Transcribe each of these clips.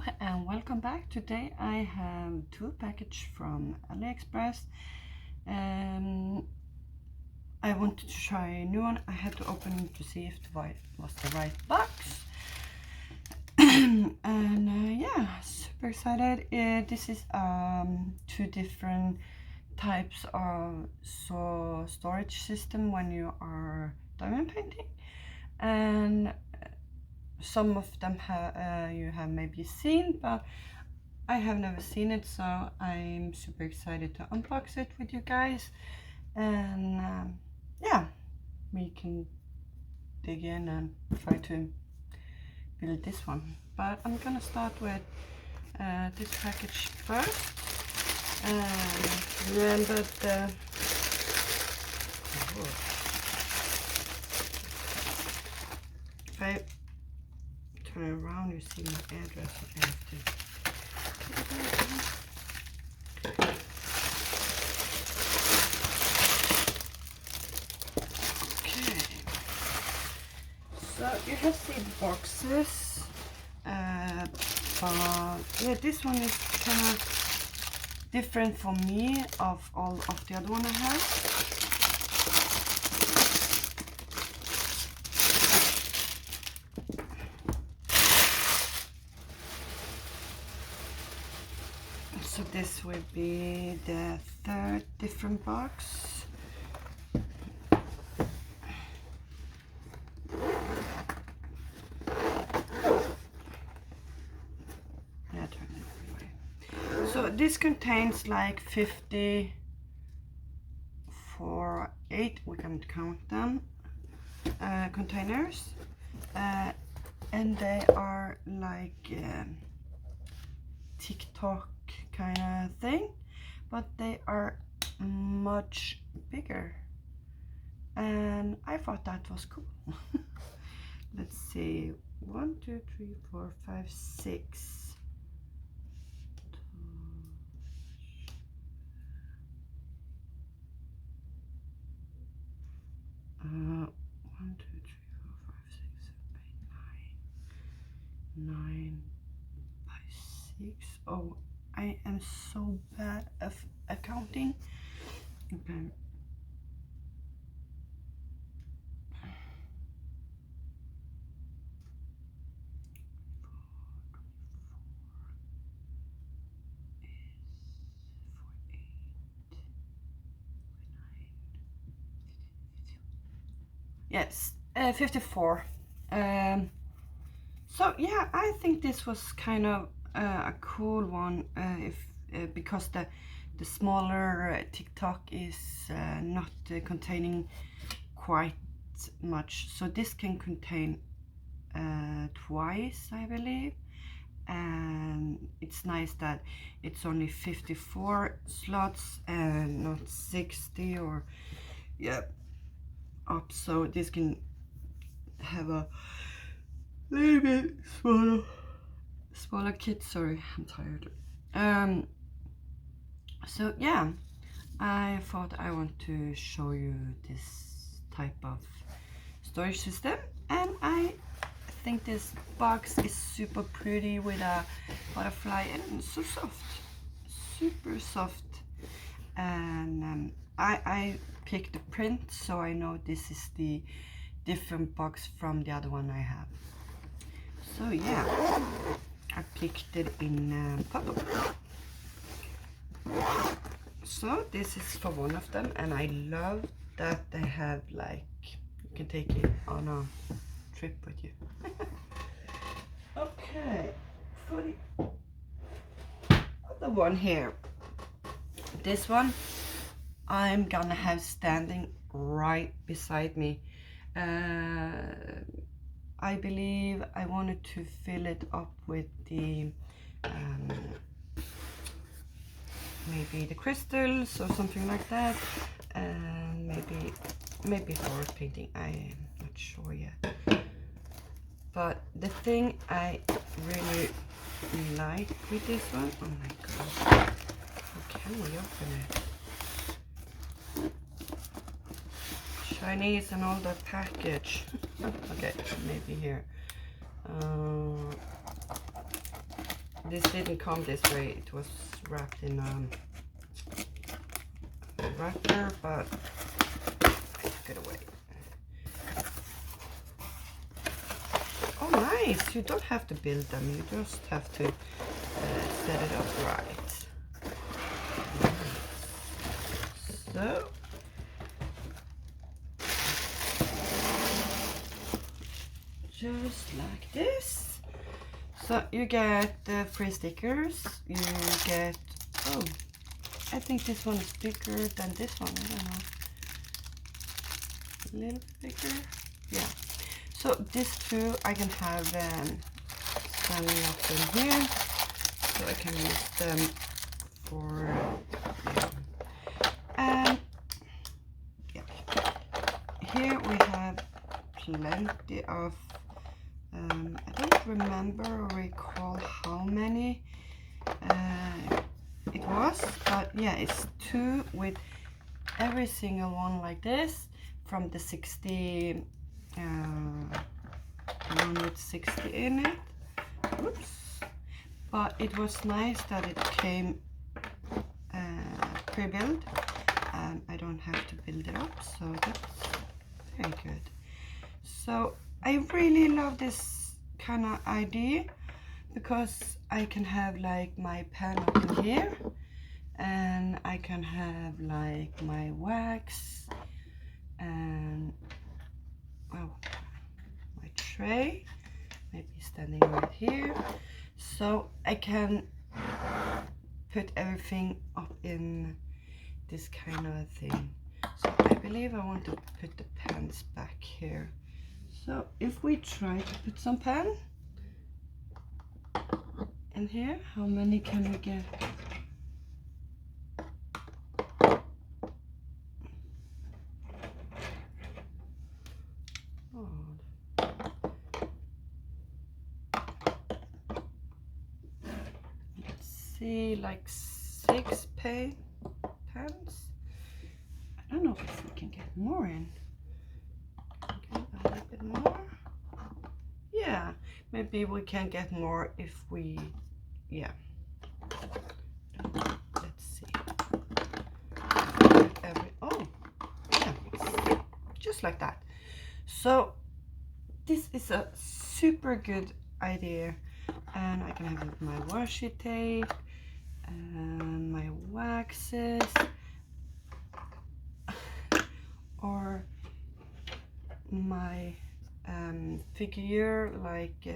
Hello and welcome back. Today I have two packages from Aliexpress. I wanted to try a new one. I had to open it to see if it was the right box. Yeah, super excited. This is two different types of storage system when you are diamond painting, and some of them you have maybe seen, but I have never seen it, so I'm super excited to unbox it with you guys. And yeah, we can dig in and try to build this one. But I'm gonna start with this package first. Remember the if I turn it around, you see my address. I have to. Okay. So you have seen boxes, but yeah, this one is kind of different for me of all of the other one I have. So this will be the third different box. Yeah, turn it every way. So this contains like 50 for 8, we can count them, containers, and they are like TikTok kind of thing, but they are much bigger, and I thought that was cool. Let's see, 1 2 3 4 5 6. 1 2 3 4 5 6 7 8 9 by 6. Oh, I am so bad at accounting. Okay. Yes, 54. So yeah, I think this was kind of a cool one, because the smaller TikTok is not containing quite much. So this can contain twice, I believe, and it's nice that it's only 54 slots and not 60 or up. So this can have a little bit smaller kit. Sorry, I'm tired. So yeah, I thought I want to show you this type of storage system, and I think this box is super pretty with a butterfly and so soft, super soft. And I picked the print, so I know this is the different box from the other one I have. So yeah, I picked it in purple. So this is for one of them, and I love that they have, like, you can take it on a trip with you. Okay, for the other one here, this one I'm gonna have standing right beside me. I believe I wanted to fill it up with the maybe the crystals or something like that, and maybe for painting, I am not sure yet. But the thing I really like with this one, oh my god, how can we open it? Chinese and all the package. Okay, maybe here. this didn't come this way. It was wrapped in a wrapper, but I took it away. Oh, nice! You don't have to build them. You just have to set it up right. So. Just like this. So you get the free stickers. You get, oh, I think this one is bigger than this one. I don't know. A little bit bigger. Yeah. So these two I can have standing up in here. So I can use them for, and yeah. Here we have plenty of I don't remember or recall how many it was, but yeah, it's 2 with every single one like this from the 60 one with 60 in it. Oops. But it was nice that it came pre-built and I don't have to build it up, so that's very good. So I really love this kind of idea because I can have like my pen up in here and I can have like my wax and, well, my tray maybe standing right here, so I can put everything up in this kind of thing. So I believe I want to put the pens back here. So if we try to put some pen in here, how many can we get? Oh. Let's see, like 6 pens. I don't know if we can get more in. Okay, a little bit more. Yeah, maybe we can get more if we, yeah. Let's see. Oh, yeah, just like that. So this is a super good idea, and I can have my washi tape and my waxes, or my figure, like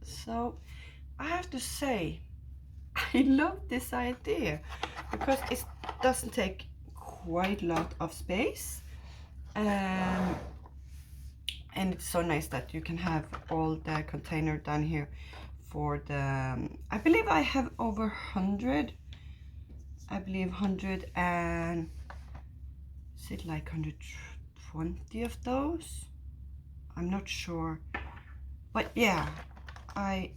so I have to say I love this idea because it doesn't take quite a lot of space, and it's so nice that you can have all the container down here for the I believe I have over 100, I believe 100 and is it like 120 of those? I'm not sure, but yeah, I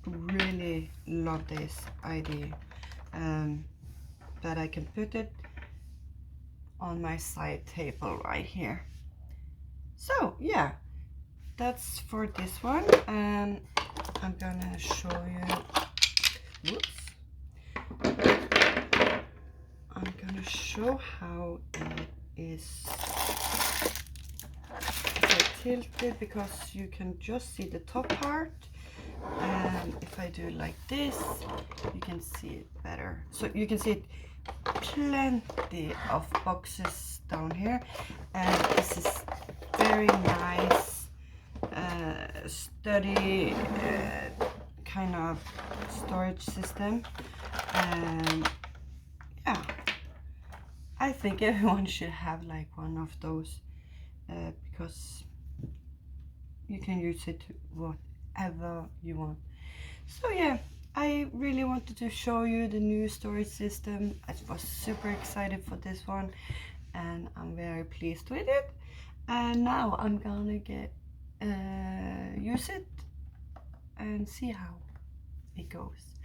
really love this idea, that I can put it on my side table right here. So yeah, that's for this one, and I'm gonna show you, whoops, I'm gonna show how it is. I tilt it because you can just see the top part, and if I do it like this, you can see it better. So you can see it, plenty of boxes down here, and this is very nice, sturdy kind of storage system, and yeah, I think everyone should have like one of those, because you can use it to whatever you want. So yeah, I really wanted to show you the new storage system. I was super excited for this one, and I'm very pleased with it. And now I'm gonna get use it and see how it goes.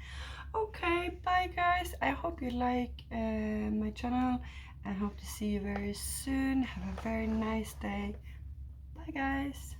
Okay, bye guys. I hope you like my channel, and hope to see you very soon. Have a very nice day. Bye guys.